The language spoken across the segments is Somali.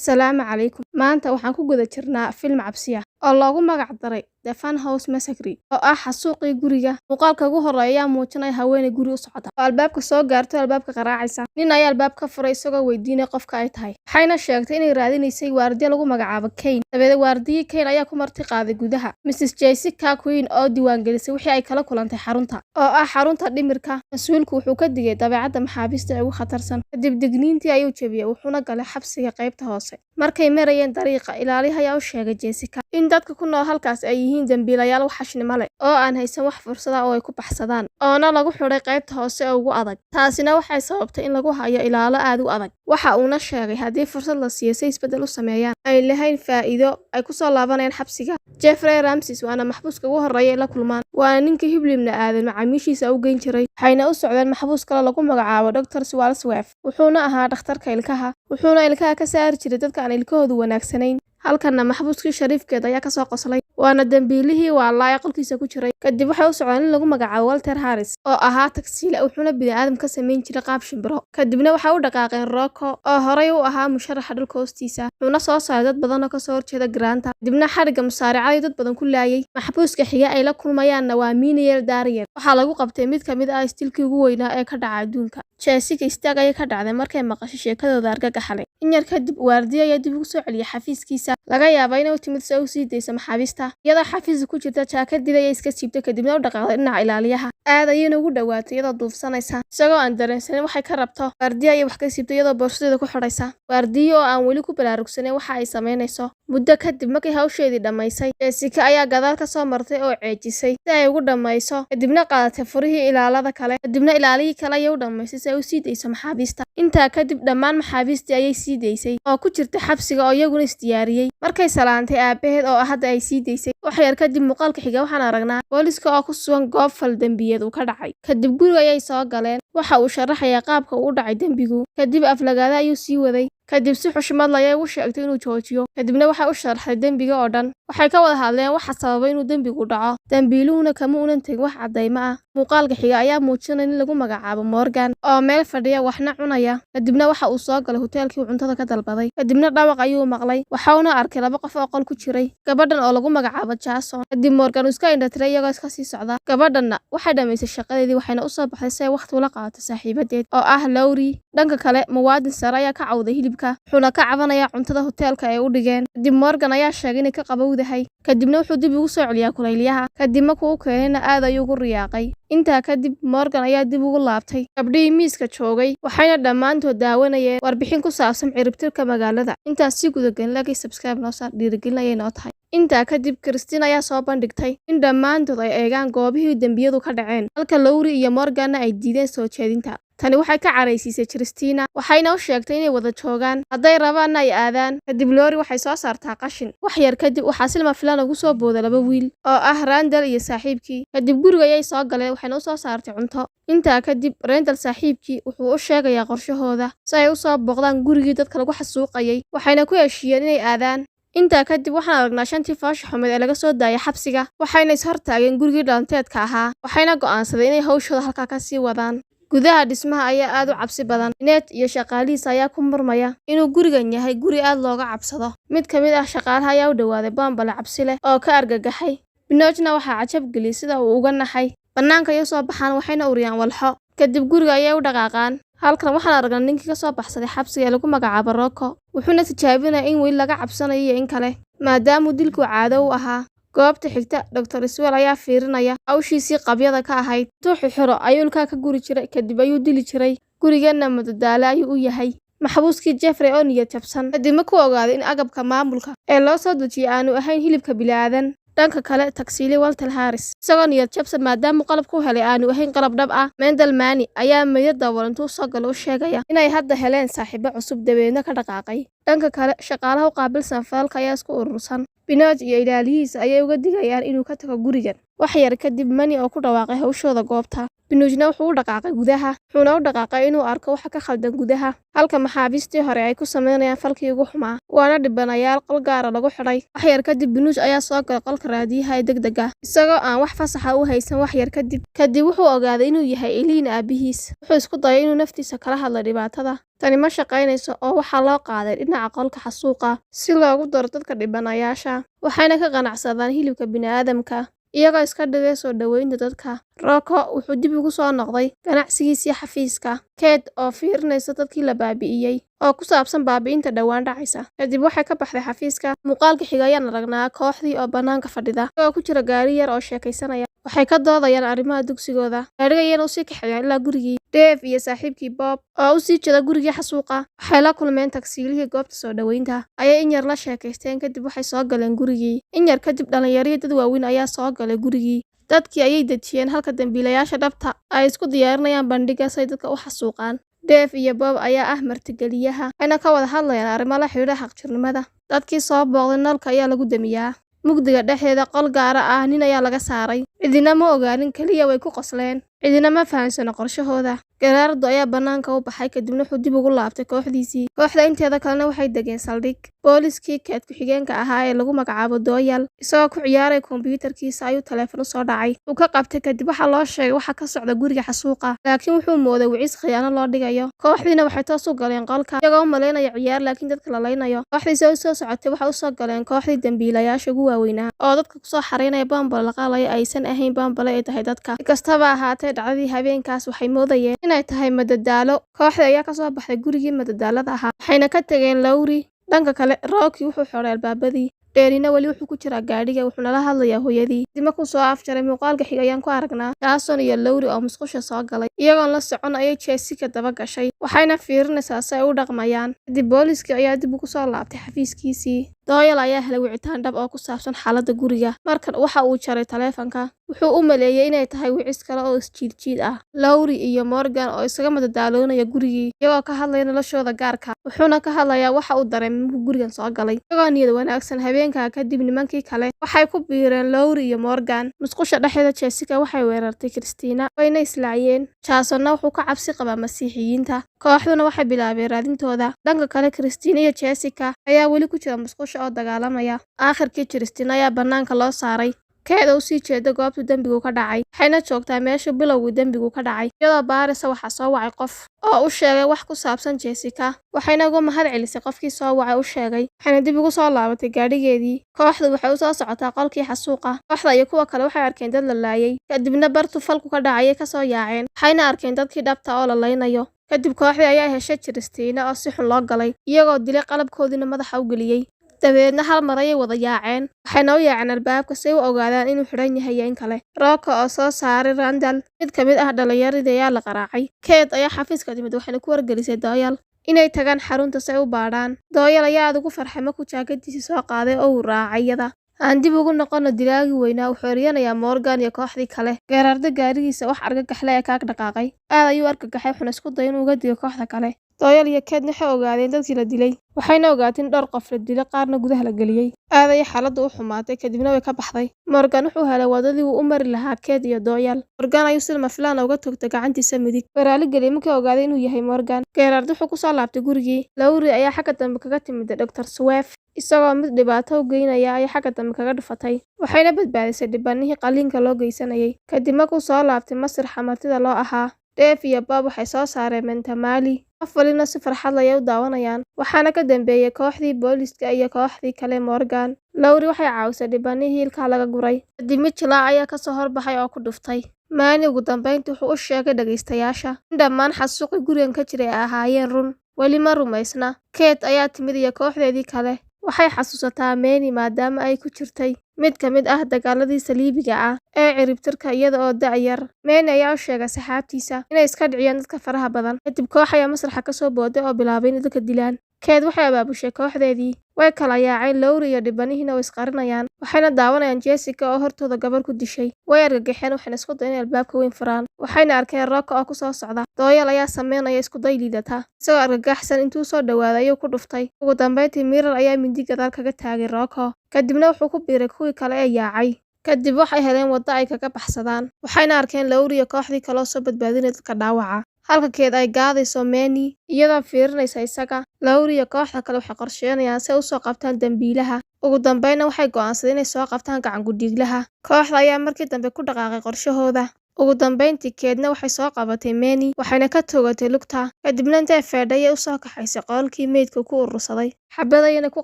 Asalaamu calaykum. Maanta waxaan ku guda jirnaa film cabsi ah oo loogu magac daray The Funhouse Massacre oo ah xasuuqii guriga. Muuqaalka ugu horreeya ayaa muujinaya haweeney guri u socota oo albaabka soo gaartay albaabka garaacaysa. Nin ayaa albaabka furay isagoo weydiinaya qofka ay tahay. Waxayna sheegtay inay raadinaysay waardiye lagu magacaabo Kane. Dabeedna waardiyihii Kane ayaa ku marti qaaday gudaha. Mrs. Jessica Quinn oo diiwaangelisay wixii ay kala kulantay xarunta oo ah xarunta dhimirka. Mas'uulku wuxuu ka digay dabeecadda maxaabiista ee ugu khatarsan. Kadib digniintii ayuu jebiyay wuxuuna galay xabsiga qaybta hoose. Markay marayeen dariiqa, ilaaliyaha ayaa u sheegay Jessica in dadka ku nool halkaas ay yihiin dambiilayaal waxashnimo leh oo aan haysan wax fursad ah oo ay ku baxsadaan, oona lagu xidhay qaybta hoose ee ugu adag. Taasina waxay sababtay in lagu hayo ilaalo aad u adag. Waxa uuna sheegay haddii fursad la siiyo si isbeddel u sameeyaan, ay lahayn faa'iido ay ku soo laabanayaan xabsiga. Jeffrey Ramsey waana maxbuuska ugu horreeya ee la kulmaan. Waana ninkii hiblibna aadan macaamiishiisa u geyn jiray. Waxayna u socdeen maxbuus kale lagu magacaabo Dr. Swalesworth. Wuxuuna ahaa dhakhtarka ilkaha. Wuxuuna ilkaha ka saari jiray dadka aan ilkahoodu wanaagsanayn. halkana maxbuuskii shariifkeed ayaa kasoo qoslay. Waana dambiilihii waalaa qolkiisa ku jiray. Kadib waxay u socdeen in lagu magacaabo Walter Harris oo ahaa tagsiile wuxuuna bini'aadam ka samayn jiray qaab shimbiro. Kadibna waxay u dhaqaaqeen Rocco oo horey u ahaa musharaxa dhulka hoostiisa. Wuxuuna soo saaray dad badan oo ka soo horjeeda Granta. Kadibna xariga musaaracay dad badan ku laayay. Maxbuuska xiga ay la kulmayaanna waa Miniel Dariel. Waxaa lagu qabtay mid ka mid ah istilkii ugu weynaa ee ka dhaca adduunka. Jessica istaag ayay ka dhacday markay maqashay sheekadooda argagaxa leh. In yar kadib waardiye ayaa dib ugu soo celiyay xafiiskiisa. Laga yaabaa inay u timid si ay u sii dayso maxaabiista. Iyadoo xafiiska ku jirta jaakadii ayay iska siibtay kadibna u dhaqaaqday dhinaca ilaaliyaha. Aad ayayna ugu dhawaatay iyadoo duufsanaysa. Isagoo aan dareensanin waxay ka rabto. Waardiye ayay wax ka siibtay iyadoo boorsadeeda ku xidhaysa. Waardiye oo aan weli ku baraarugsaneyn waxa ay samaynayso. Muddo kadib markay hawsheedii dhammaysay, Jessica ayaa gadaal ka soo martay oo ceejisay si ay ugu dhammayso. Kadibna qaadatay furihii ilaalada kale. Kadibna ilaaliyihii kale ayay u dhammaysay si ay u sii dayso maxaabiista. Intaa kadib dhammaan maxaabiistii ayay sii daysay oo ku jirtay xabsiga oo iyaguna isdiyaariyey. Markay salaantay aabaheed oo hadda ay sii daysay. Wax yar kadib muuqaalka xiga waxaan aragnaa booliska oo ku sugan goob fal dambiyeed uu ka dhacay. Kadib guriga ayay soo galeen. Waxa uu sharaxayaa qaabka uu u dhacay dambigu. Kadib aflagaada ayuu sii waday. Kadib si xushmad leh ayay u sheegtay inuu joojiyo. Kadibna waxay u sharaxday dambiga oo dhan. Waxay ka wada hadleen waxa sababay inuu dambigu dhaco. Dambiiluhuna kama unan tegin wax caddaymo ah. Muuqaalka xiga ayaa muujinaya in lagu magacaabo Morgan oo meel fadhiya waxna cunaya. Kadibna waxa uu soo galay hoteelkii uu cuntada ka dalbaday. Kadibna dhawaq ayuu maqlay. Waxauna arkay laba qof oo qol ku jiray. Gabadhan oo lagu magacaabo Jason. Kadib Morgan iska indhatiray iyagoo iska sii socda. Gabadhanna waxay dhamaysay shaqadeedii waxayna u soo baxday si ay waqti ula qaadato saaxiibadeed oo ah Lowry. Dhanka kale, muwaadin sare ayaa ka cawday hilibka. Wuxuuna ka cabanayaa cuntada hoteelka ay u dhigeen. Kadib Morgan ayaa sheegay inay ka qabowdahay. Kadibna wuxuu dib ugu soo celiyaa kulayliyaha. Kadib markuu u keenayna aad ayuu ugu riyaaqay. Intaa kadib Morgan ayaa dib ugu laabtay gabdhihii miiska joogay waxayna dhammaantood daawanayeen warbixin ku saabsan ciribtirka magaalada. Intaas si gudagelin lagii subscribe noo saar dhiirigelin ayay noo tahay. Intaa kadib Christine ayaa soo bandhigtay in dhammaantood ay eegaan goobihii dambiyadu ka dhaceen halka Lowry iyo Morganna ay diideen soo jeedinta. Tani waxay ka caraysiisay Christina waxayna u sheegtay inay wada joogaan hadday rabaanna ay aadaan. Kadib Lowry waxay soo saartaa qashin. Wax yar kadib waxaa si lama filaan ugu soo booda laba wiil oo ah Randall iyo saaxiibkii. Kadib guriga ayay soo galeen waxayna u soo saartay cunto. Intaa kadib Randall saaxiibkii wuxuu u sheegayaa qorshahooda si ay u soo booqdaan gurigii dadka lagu xasuuqayay. Waxayna ku heshiiyeen inay aadaan. Intaa kadib waxaan aragnaa shantii foosha xumeed ee laga soo daayay xabsiga. Waxayna is hortaageen gurigii dhalanteedka ahaa. Waxayna go'aansadeen inay hawshooda halkaa ka sii wadaan. Gudaha dhismaha ayaa aad u cabsi badan. Ned iyo shaqaalihiisa ayaa ku murmaya inuu gurigan yahay guri aad looga cabsado. Mid ka mid ah shaqaalaha ayaa u dhawaaday boonbale cabsi leh oo ka argagaxay. Pinocchio waxaa cajab geliyay sida uu uga naxay. Bannaanka ayay soo baxaan waxayna uriyaan walxo. Kadib guriga ayay u dhaqaaqaan. Halkan waxaan aragnaa ninkii ka soo baxsaday xabsiga ee lagu magacaabo Rocco. Wuxuuna tijaabinayaa in weli laga cabsanayo iyo in kale maadaama dilku caado u ahaa. Goobta xigta Dr. Swell ayaa fiirinaya hawshiisii qabyada ka ahayd. Intuu xiro ayuu ilkaha ka guri jiray kadib ayuu dili jiray. Gurigeena madadaalo ayuu u yahay. Maxbuuskii Jeffrey oo niyad jabsan kadib markuu ogaaday in agabka maamulka ee loo soo dejiyay aanu ahayn hilibka bilaadan. Dhanka kale tagsiile Walter Harris isagoo niyad jabsan maadaama qalabku helay aanu ahayn qalab dhab ah. Mendel Manny ayaa meeyad dabool intuu soo galo u sheegaya inay hadda heleen saaxiibo cusub dabeedna ka dhaqaaqay. Dhanka kale shaqaalaha u qaabilsan falka ayaa isku urursan. Pinocchio iyo ilaaliyihiisa ayay uga digayaan inuu ka tago gurigan. Wax yar kadib Manny oo ku dhawaaqay hawshooda goobta Binuujna wuxuu u dhaqaaqay gudaha, wuxuuna u dhaqaaqay inuu arko waxa ka khaldan gudaha, halka maxaabiistii hore ay ku sameynayaan falkii ugu xumaa, waana dhibanayaal qol gaara lagu xidhay. Wax yar kadib Binuuj ayaa soo galay qolka raadiyaha ee degdega, isagoo aan wax fasaxa u haysan. Wax yar kadib wuxuu ogaaday inuu yahay Eileen aabihiis. Wuxuu isku dayay inuu naftiisa kala hadlo dhibaatada. Tani ma shaqaynayso oo waxaa loo qaaday dhinaca qolka xasuuqa si loogu daro dadka dhibanayaasha, waxayna ka ganacsadaan hilibka bini'aadamka iyagoo iska dhigay soo dhoweynta dadka. Rocco wuxuu dib ugu soo noqday ganacsigiisii xafiiska. Kate oo fiirinaysa dadkii la baabi'iyey oo ku saabsan baabi'inta dhawaan dhacaysa. Kadib waxay ka baxday xafiiska. Muuqaalka xiga ayaan aragnaa kooxdii oo bannaanka fadhida, iyagoo ku jira gaari yar oo sheekaysanaya. Waxay ka doodayaan arrimaha dugsigooda. Gaadhiga ayayna u sii kaxeeyaan ilaa gurigii. Dave iyo saaxiibkii Bob oo u sii jeeda gurigii xasuuqa waxay la kulmeen tagsiilihii goobta soo dhoweynta. Ayay in yar la sheekaysteen kadib waxay soo galeen gurigii. In yar kadib dhalinyaro dad waaweyn ayaa soo galay gurigii. Dadkii ayay dejiyeen halka dambiilayaasha dhabta ay isku diyaarinayaan bandhiga si ay dadka u xasuuqaan. Dave iyo Bob ayaa ah martigeliyaha, waxayna ka wada hadlayaan arrimo la xidhiidha xaqjirnimada. Dadkii soo booqday nalka ayaa lagu damiyaa. Mugdiga dhexdeeda qol gaara ah nin ayaa laga saaray. Cidina ma ogaanin, kaliya way ku qosleen. Cidina ma fahansano qorshahooda. Gerardo ayaa bannaanka u baxay kadibna wuxuu dib ugu laabtay kooxdiisii. Kooxda inteeda kalena waxay degeen saldhig. Booliskii Kate ku-xigeenka ahaa ee lagu magacaabo Doyle, isagoo ku ciyaaray kombiyuutarkiisa ayuu taleefan u soo dhacay. Wuu ka qabtay kadib waxaa loo sheegay waxa ka socda guriga xasuuqa, laakiin wuxuu mooday wiciis khiyaano loo dhigayo. Kooxdiina waxay toos u galeen qolka, iyagoo u malaynaya ciyaar laakiin dadka la laynayo. Kooxdiisa u soo socotay waxa u soo galeen kooxdii dambiilayaasha ugu waaweynaa oo dadka ku soo xareynaya bambalo la qalaya aysan ahayn bambalo ay tahay dadka. Si kastaba ahaatee, dhacdadii habeenkaas waxay moodayeen inay tahay madadaalo. Kooxda ayaa ka soo baxday gurigii madadaalada ahaa, waxayna ka tageen Laurie. Dhanka kale, Rocky wuxuu xidhay albaabadii. Dheerina weli wuxuu ku jiraa gaadhiga, wuxuuna la hadlayaa hooyadii. Dib markuu soo afjaray muuqaalka xiga ayaan ku aragnaa Jason iyo Laurie oo musqusha soo galay. Iyagoon la socon ayay Jessica daba gashay, waxayna fiirinaysaa si ay u dhaqmayaan. Kadib booliskii ayaa dib ugu soo laabtay xafiiskiisii. Doyle ayaa helay wicitaan dhab oo ku saabsan xaaladda guriga. Markan waxa uu jaray taleefanka. Wuxuu u maleeyay inay tahay wicis kale oo isjiid ah. Laurie iyo Morgan oo isaga madadaaloonaya gurigii, iyagoo ka hadlaya noloshooda gaarka. Wuxuuna ka hadlayaa waxa uu dareemay markuu gurigan soo galay. Iyagoo niyad wanaagsan habeenkaa kadib nimankii kale waxay ku biireen Laurie iyo Morgan. Musqusha dhexdeeda Jessica waxay weerartay Christina, wayna islaayeen. Jasonna wuxuu ka cabsi qabaa masiixiyiinta. Kooxduna waxay bilaabeen raadintooda. Dhanka kale, Christina iyo Jessica ayaa weli ku jira musqusha oo dagaalamaya. Aakhirkii Christina ayaa bannaanka loo saaray. Kate oo sii jeeda goobta dembigu ka dhacay, waxayna joogtaa meesha bilowgii dembigu ka dhacay. Iyadoo baaraysa waxaa soo wacay qof oo u sheegay wax ku saabsan Jessica, waxayna uga mahad celisay qofkii soo wacay u sheegay, waxayna dib ugu soo laabatay gaadhigeedii. Kooxdu waxay u soo socotaa qolkii xasuuqa. Kooxda iyo kuwa kale waxay arkeen dad la laayay, kadibna bartu falku ka dhacayay ka soo yaaceen, waxayna arkeen dadkii dhabta oo la laynayo. Kadib kooxdii ayaa heshay Christina oo si xun loo galay, iyagoo dilay qalabkoodiina madaxa u geliyey. Dabeedna hal mar ayay wada yaaceen, waxayna u yaaceen albaabka si ay u ogaadaan inuu xidhan yahay iyo in kale. Rocco oo soo saaray Randall, mid ka mid ah dhalinyaradii ayaa la qaraacay. Kate ayaa xafiiska timid, waxayna ku wargelisay Doyle inay tagaan xarunta si ay u baadhaan. Doyle ayaa aad ugu farxay markuu jaakadiisii soo qaaday oo uu raacay iyada. Aan dib ugu noqono dilaagii weynaa wuxuu eryanayaa Morgan iyo kooxdii kale. Gerardo gaarigiisa wax argagax leh ee kaag dhaqaaqay. Aad ayuu argagaxay, wuxuuna isku dayay inuu uga digo kooxda kale. Doyle iyo Kate waxay ogaadeen dadkii la dilay, waxayna ogaateen dhowr qof la dilay, qaarna gudaha la geliyey. Aad ayay xaaladdu u xumaatay, kadibna way ka baxday. Morgan wuxuu helay wadadii uu u mari lahaa Kate iyo Doyle. Morgan ayuu si lama filaan ah uga toogtay gacantiisa midig. Way raali geliyey markii ogaaday inuu yahay Morgan. Gerardo wuxuu ku soo laabtay gurigii. Laurie ayaa xagga dambe kaga timid Dr. Swaff, isagoo mid dhibaato u geynaya ayay xagga dambe kaga dhufatay, waxayna badbaadisay dhibanihii qaliinka loo geysanayay. Kadib markuu soo laabtay masraxa martida loo ahaa, Dave iyo Bob waxay soo saareen Mentamali. Qof walina si farxad leh ayay u daawanayaan, waxaana ka dambeeyay kooxdii booliska iyo kooxdii kale. Morgan Laurie waxay caawisay dhibanihii ilkaha laga guray. Kadib mid jilaac ayaa ka soo horbaxay oo ku dhuftay. Manny ugu dambeyntii wuxuu u sheegay dhagaystayaasha in dhammaan xasuuqii gurigan ka jiray ay ahaayeen run. Weli ma rumaysna. Kate ayaa timid iyo kooxdeedii kale. Waxay xasuusataa Manny maadaama ay ku jirtay mid ka mid ah dagaaladii saliibiga ah ee ciribtirka iyada oo da'yar. Manny ayaa u sheegay saxaabtiisa inay iska dhiciyaan dadka faraha badan. Kadib koox ayaa masraxa ka soo booday oo bilaabay inay dadka dilaan. Kate waxay abaabushay kooxdeedii, way kala yaaceen. Laurie iyo dhibanihiina way isqarinayaan, waxayna daawanayaan Jessica oo hortooda gabar ku dishay. Way argagaxeen, waxayna isku dayeen inay albaabka weyn furaan, waxayna arkeen Rocco oo ku soo socda. Doyle ayaa sameynaya isku day liidata, isagoo argagaxsan. Intuu soo dhawaaday ayuu ku dhuftay. Ugu dambeyntii Mirror ayaa mindi gadaal kaga taagay Rocco, kadibna wuxuu ku biiray kuwii kale ee yaacay. kadib waxay heleen waddo ay kaga baxsadaan, waxayna arkeen Lowry iyo kooxdii kaloo soo badbaadinaya dadka dhaawaca. Halka Kate ay gaadayso Manny iyadoo fiirinaysa isaga. Lowry iyo kooxda kale waxay qorsheynayaan si ay u soo qabtaan dambiilaha. Ugu dambeynna waxay go'aansadeen inay soo qabtaan gacan ku-dhiiglaha. Kooxda ayaa markii dambe ku dhaqaaqay qorshahooda. Ugu dambeyntii Kate-na waxay soo qabatay Manny waxayna ka toogatay lugta, kadibna intay feedhay ayay u soo kaxaysay qolkii meydka ku urursaday. Xabad ayayna ku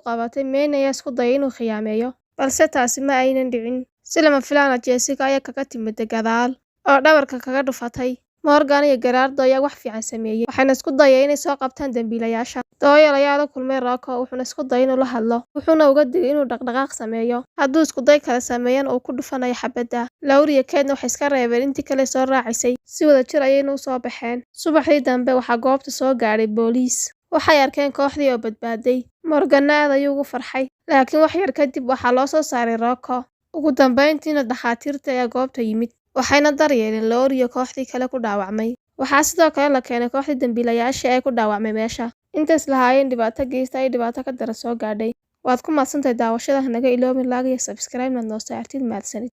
qabatay. Manny ayaa isku dayay inuu khiyaameeyo, balse taasi ma aynan dhicin. Si lama filaan ah Jessica ayaa kaga timid gadaal oo dhabarka kaga dhufatay. Morgan iyo Gerardo ayaa wax fiican sameeyay, waxayna isku dayeen inay soo qabtaan dambiilayaasha. Doyle ayaa la kulmay Rocco, wuxuuna isku dayay inuu la hadlo, wuxuuna uga digay inuu dhaqdhaqaaq sameeyo hadduu isku day kale sameeyana uu ku dhufanayo xabadda. Lowry iyo Kate-na waxay iska reebeen intii kale soo raacisay, si wadajir ayayna u soo baxeen. Subaxdii dambe waxaa goobta soo gaadhay booliis. Waxay arkeen kooxdii oo badbaaday. Morgan-na aad ayuu ugu farxay, laakiin wax yar kadib waxaa loo soo saaray Rocco. Ugu dambeyntiina dhakhaatiirta ayaa goobta yimid, waxayna daryeeleen Lowry iyo kooxdii kale ku dhaawacmay. Waxaa sidoo kale la keenay kooxdii dambiilayaasha ee ku dhaawacmay meesha. Intays lahaayeen dhibaato geysta ay dhibaato ka dara soo gaadhay. Waad ku mahadsantahay daawashada. Hanaga iloobin like iyo subscribe inaad noo saartid. Mahadsanid.